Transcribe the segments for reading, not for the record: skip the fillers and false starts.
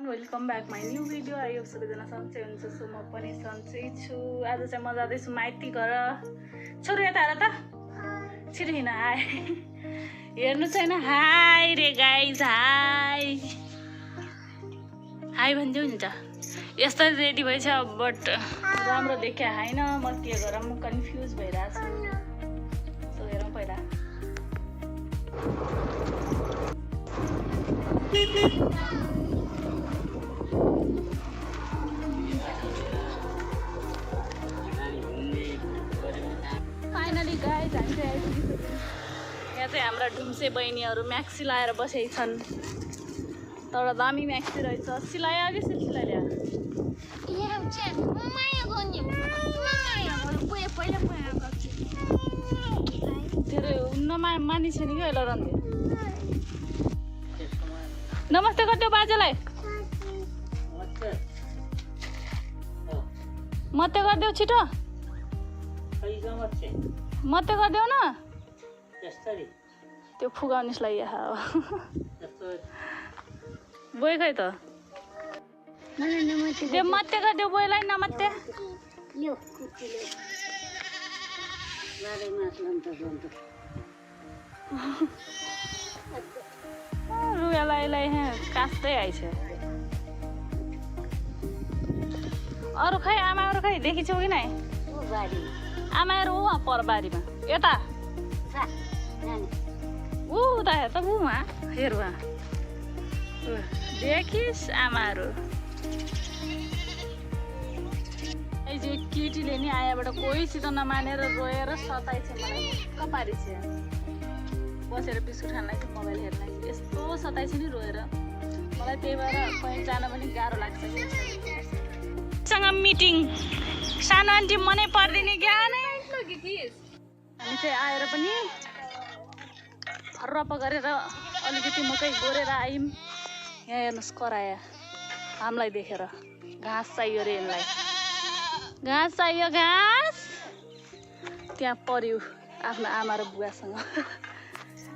Welcome back my new video. आयो सबैजना सन्चै हुनुहुन्छ, सो म पनि सन्चै छु। आज चाहिँ म जाँदैछु माइती घर। छोरो यता आएर त छिटो हिँड। हाई हेर्नु छैन? हाई रे गाइज, हाई हाई भन्दै हुन्छ। यस्तै रेडी भएछ बट राम्रो देखिया होइन। म के गरौँ, म कन्फ्युज भइरहेको छु। सो हेरौँ पहिला। फाइनली गाइज हामी चाहिँ आइपुगिसक्यौँ। यहाँ चाहिँ हाम्रा ढुम्से बहिनीहरू म्याक्सी लाएर बसेका छन्। तर दामी म्याक्सी रहेछ। सिलायो कि सिलाइल्या? तेरो मानिस छैन कि अहिले रन्थे। नमस्ते गरिदेऊ बाजेलाई। मते गरिदेऊ छिटो। मते गरिदेऊ न। त्यो फुगाउनेसलाई यहाँ बोय खै त। त्यो मते गरिदेऊ बोयलाई। नमत्ते रुगालाई कास्दै आइछ। अरू खै आमाहरू खै देखिछौ कि नै? आमाहरू वहाँ पर बारीमा यता उता हेर त उहाँ हेर उहाँ देखिस् आमाहरू। केटीले नि आएबाट कोहीसित नमानेर रोएर सताइ छ मलाई। कपारी छ बसेर बिस्कुट खानलाई चाहिँ मोबाइल हेर्नलाई यस्तो सताइ छ नि रोएर मलाई। त्यही भएर कहीँ जान पनि गाह्रो लाग्छ कि। सँग मिटिङ सानो आन्टी मनै पर्दिने ज्ञान। हामी चाहिँ आएर पनि फर्रप गरेर अलिकति मकै गोरेर आयौँ। यहाँ हेर्नुहोस् कराया हामीलाई देखेर। घाँस चाहियो अरे यिनलाई, घाँस चाहियो घाँस। त्यहाँ पर्यो आफ्नो आमा र बुवासँग।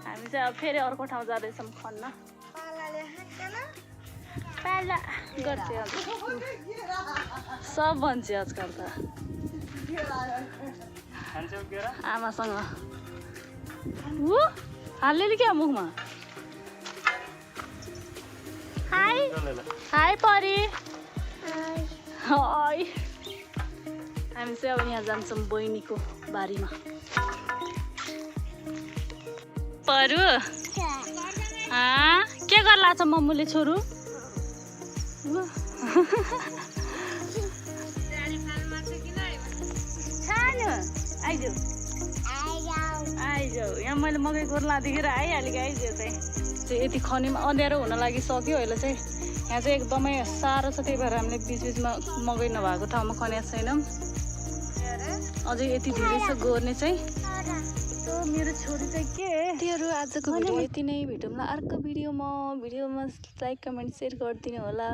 हामी चाहिँ अब फेरि अर्को ठाउँ जाँदैछौँ खन्न। पाला गर्छ सब भन्छ आजकल त आमासँग। ऊ हाल्यो क्या मुखमा। हाई हाई परी। हाई हामी चाहिँ अब यहाँ जान्छौँ बहिनीको बारीमा। परू के गर्ला छ मम्मुले छोरू? आइजाऊ यहाँ मैले मकै गोर्ला देखेर आइहालेको। आइजाऊ चाहिँ यति खनीमा अँध्यारो हुन लागिसक्यो अहिले चाहिँ। यहाँ चाहिँ एकदमै साह्रो छ। त्यही भएर हामीले बिचबिचमा मकै नभएको ठाउँमा खनेको छैनौँ। अझै यति धेरै छ गोर्ने चाहिँ। मेरो छोरी चाहिँ के त्योहरू। आजको भिडियो यति नै। भेटौँला अर्को भिडियोमा। लाइक कमेन्ट सेयर गरिदिनु होला।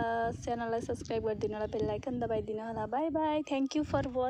च्यानललाई सब्सक्राइब गरिदिनु होला। बेल आइकन दबाइदिनु होला। Bye bye. Thank you for watch.